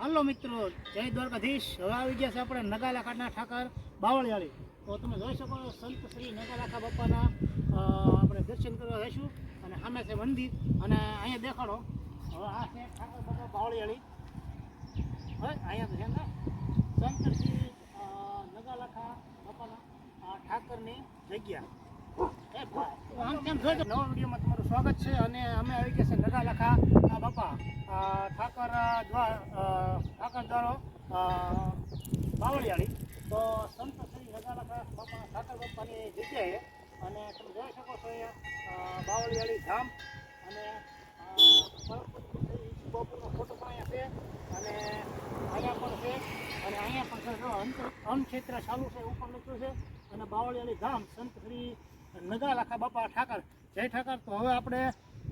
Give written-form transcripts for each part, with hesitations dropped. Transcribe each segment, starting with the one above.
હાલો મિત્રો, જય દ્વારકાધીશ. હવે આવી ગયા છે આપણે નગાલા કાંઠના ઠાકર બાવળિયાળી. તો તમે જોઈ શકો સંત શ્રી નગાલાખા બાપાના આપણે દર્શન કરવા જઈશું. અને સામે છે મંદિર અને અહીંયા દેખાડો. હવે આ છે ઠાકર બાપા બાવળિયાળી. હવે અહીંયા તો છે ને સંત શ્રી નગાલાખા બાપાના ઠાકરની જગ્યા. આમ તેમ જોઈ નવા વિડીયોમાં તમારું સ્વાગત છે. અને અમે આવી ગયા છે નગાલાખા બાપા ઠાકર દ્વારો બાવળિયાળી. તો સંત શ્રી નગાલાખા બાપા ઠાકર બાપાની જગ્યાએ અને તમે જોઈ શકો છો અહીંયા બાવળિયાળી ધામ અને બાપુનો ફોટો પણ અહીંયા છે અને અહીંયા પણ છે. અને અહીંયા પણ છે અન્નક્ષેત્ર ચાલુ છે એવું પણ લખ્યું છે. અને બાવળિયાળી ધામ સંત શ્રી નગાલાખા બાપા ઠાકર, જય ઠાકર. તો હવે આપણે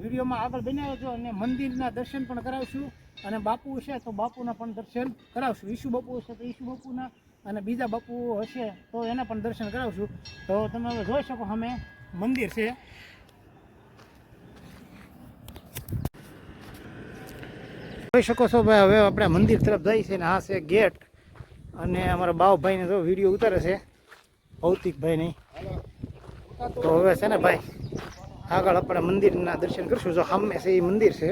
વિડીયોમાં આગળ બનાવ્યો છો અને મંદિરના દર્શન પણ કરાવશું. અને બાપુ છે તો બાપુના પણ દર્શન કરાવશું. ઈસુ બાપુ હશે તો ઈસુ બાપુના અને બીજા બાપુ હશે તો એના પણ દર્શન કરાવશું. તો તમે હવે જોઈ શકો અમે મંદિર છે. જોઈ શકો છો ભાઈ. હવે આપણે મંદિર તરફ જઈએ છીએ ને આ છે ગેટ. અને અમારા બાવભાઈને જો વિડીયો ઉતારે છે, ભૌતિકભાઈની. તો હવે છે ને ભાઈ આગળ આપણે મંદિરના દર્શન કરીશું. જો સામે છે એ મંદિર છે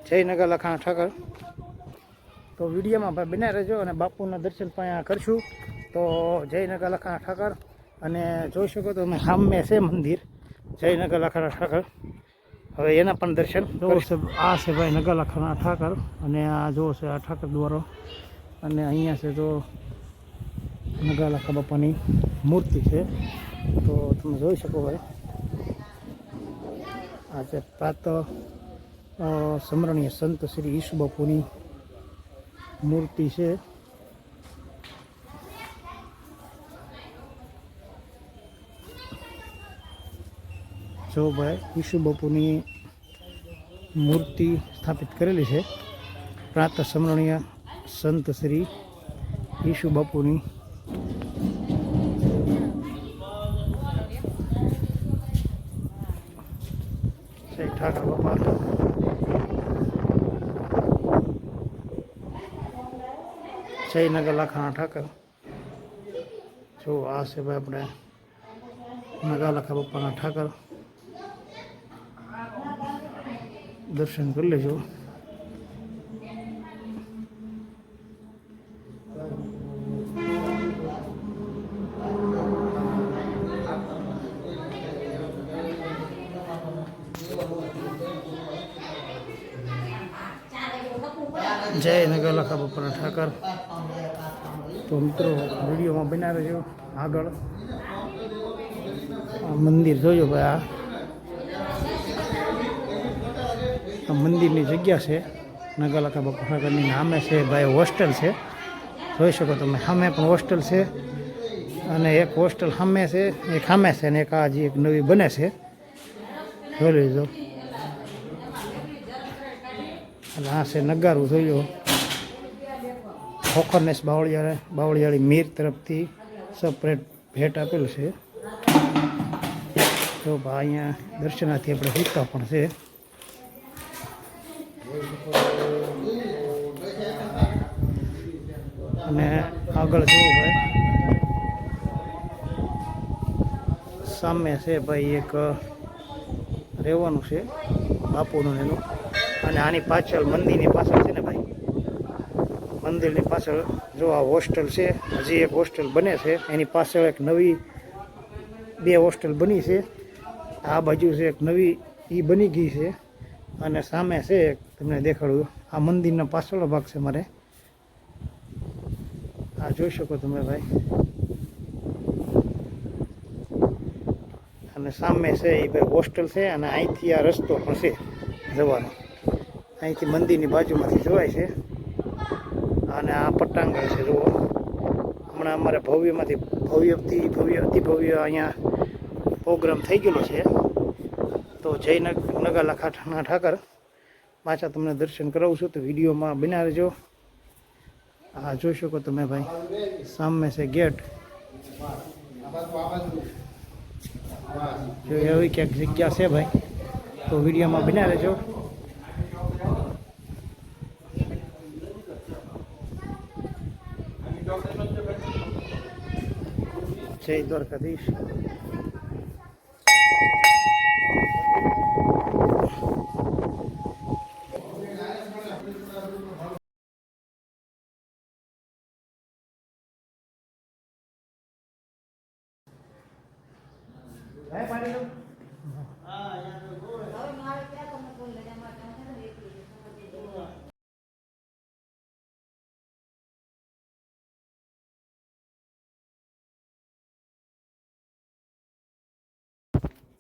જય નગાલાખા ઠાકર. તો વિડીયોમાં ભાઈ બનાવી રહેજો અને બાપુના દર્શન પણ કરીશું. તો જય નગાલાખા ઠાકર. અને જોઈ શકો તો અમે સામે છે મંદિર જય નગાલાખા ઠાકર. હવે એના પણ દર્શન જોવો છે. આ છે ભાઈ નગાલાખા ઠાકર અને આ જોવો છે આ ઠાકર દ્વારો. અને અહીંયા છે તો નગાલાખા બાપાની મૂર્તિ છે. તો તમે જોઈ શકો ભાઈ આ છે પ્રાત સ્મરણીય સંત શ્રી ઈસુ બાપુની મૂર્તિ છે. જો ભાઈ ઈસુ બાપુની મૂર્તિ સ્થાપિત કરેલી છે. પ્રાત સ્મરણીય સંત શ્રી ઈસુ બાપુની જય ઠાકર બાપા. જય નગાલાખા ઠાકર. જો આ છે ભાઈ આપણે નગાલાખા બાપાના ઠાકર. દર્શન કરી લેજો. જય નગાલાખા બાપાના ઠાકર. તો મિત્રો વિડીયોમાં બનાવી રહેજો. આગળ આ મંદિર જોજો ભાઈ. આ મંદિરની જગ્યા છે નગાલાખા બાપા ઠાકરની. સામે છે ભાઈ હોસ્ટેલ છે, જોઈ શકો તમે. સામે પણ હોસ્ટેલ છે અને એક હોસ્ટેલ સામે છે, એક સામે છે અને એક આ હજી એક નવી બને છે, જોઈ લેજો. અને આ છે નગારું જોઈ લો. ખોખરનેસ બાવળિયાળી મીર તરફથી સપરેટ ભેટ આપેલું છે. તો અહીંયા દર્શનાર્થી આપણે હિસ્સા પણ છે. અને આગળ જુઓ ભાઈ સામે છે ભાઈ એક રહેવાનું છે બાપુનું એનું. અને આની પાછળ મંદિરની પાછળ છે ને ભાઈ, મંદિરની પાછળ જો આ હોસ્ટેલ છે, હજી એક હોસ્ટેલ બને છે. એની પાછળ એક નવી 2 હોસ્ટેલ બની છે. આ બાજુ છે એક નવી એ બની ગઈ છે. અને સામે છે તમને દેખાડું, આ મંદિરનો પાછળનો ભાગ છે મારે. આ જોઈ શકો તમે ભાઈ. અને સામે છે એ ભાઈ હોસ્ટેલ છે અને અહીંથી આ રસ્તો પણ છે જવાનો. અહીંથી મંદિરની બાજુમાંથી જોવાય છે અને આ પટ્ટાંગણ છે જુઓ. હમણાં અમારે ભવ્યમાંથી અતિ ભવ્ય અહીંયા પ્રોગ્રામ થઈ ગયેલો છે. તો જય નગાલા ખાઠાના ઠાકર પાછા તમને દર્શન કરાવું છું, તો વિડીયોમાં બના રહેજો. હા જોઈ શકો તમે ભાઈ, સામે છે ગેટ. જો એવી ક્યાંક જગ્યા છે ભાઈ, તો વિડીયોમાં બના રહેજો. જય દ્વારકાધીશ.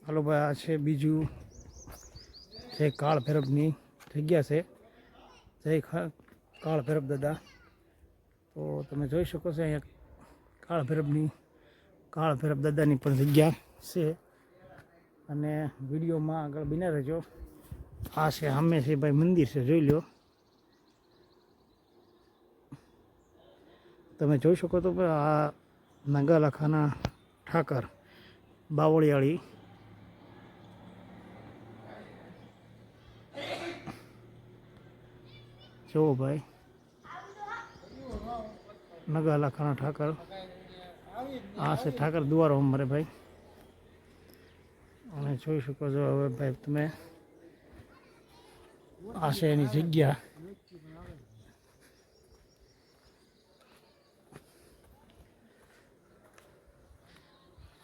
હાલો ભાઈ, આ છે બીજું જે કાળ ભૈરવની જગ્યા છે. જય કાળ ભૈરવ દાદા. તો તમે જોઈ શકો છો અહીંયા કાળ ભૈરવ દાદાની પણ જગ્યા છે. અને વિડીયોમાં આગળ બના રહેજો. આ છે સામે છે ભાઈ મંદિર છે, જોઈ લો. તમે જોઈ શકો તો આ નગાલાખાના ઠાકર બાવળિયાળી. જુઓ ભાઈ, નગાલાખાના ઠાકર. આ છે ઠાકર દ્વારો અમારે ભાઈ. અને જોઈ શકો છો હવે ભાઈ તમે, આ છે એની જગ્યા.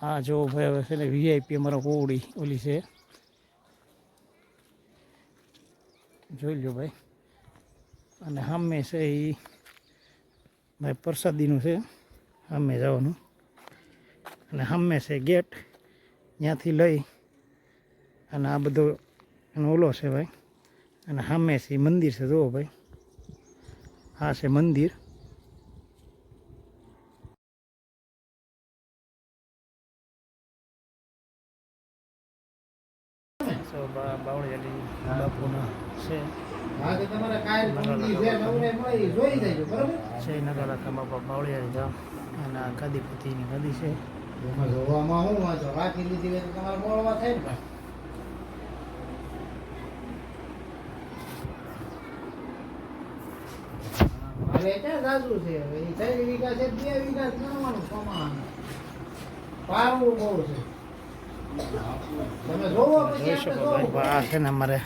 હા જો ભાઈ, હવે છે ને વીઆઈપી અમારા કોવડી ઓલી છે, જોઈ લો ભાઈ. અને સામે છે એ ભાઈ પ્રસાદીનું છે, સામે જવાનું. અને સામે છે ગેટ, ત્યાંથી લઈ અને આ બધો એનો ઓલો છે ભાઈ. અને સામે છે મંદિર છે, જુઓ ભાઈ. આ છે મંદિર. બાવળિયાળી બાપુના છે. નગાલાખા બાપા બાવળિયાળી ગામ. અને આ ગાદીપતિની નદી છે. જોઈ શકો ભાઈ, આ છે ને અમારે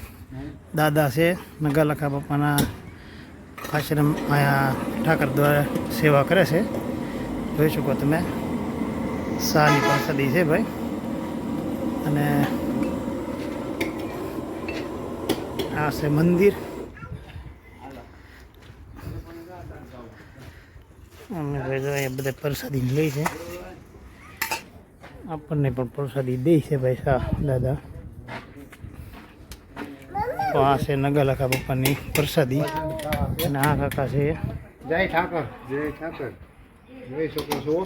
દાદા છે, નગાલાખા બાપાના આશ્રમ અહીંયા ઠાકર દ્વારા સેવા કરે છે. જોઈ શકો તમે, શાહની પ્રસાદી છે ભાઈ. અને આ છે મંદિર. અમે ભાઈ જો અહીંયા બધા પ્રસાદી લઈ છે, આપણને પણ પ્રસાદી દે છે ભાઈ શાહ દાદા. તો આ છે નગાલાખા બાપાની પ્રસાદી. અને આ કાકા છે જય ઠાકર. જય ઠાકર. જોઈ શકો છો.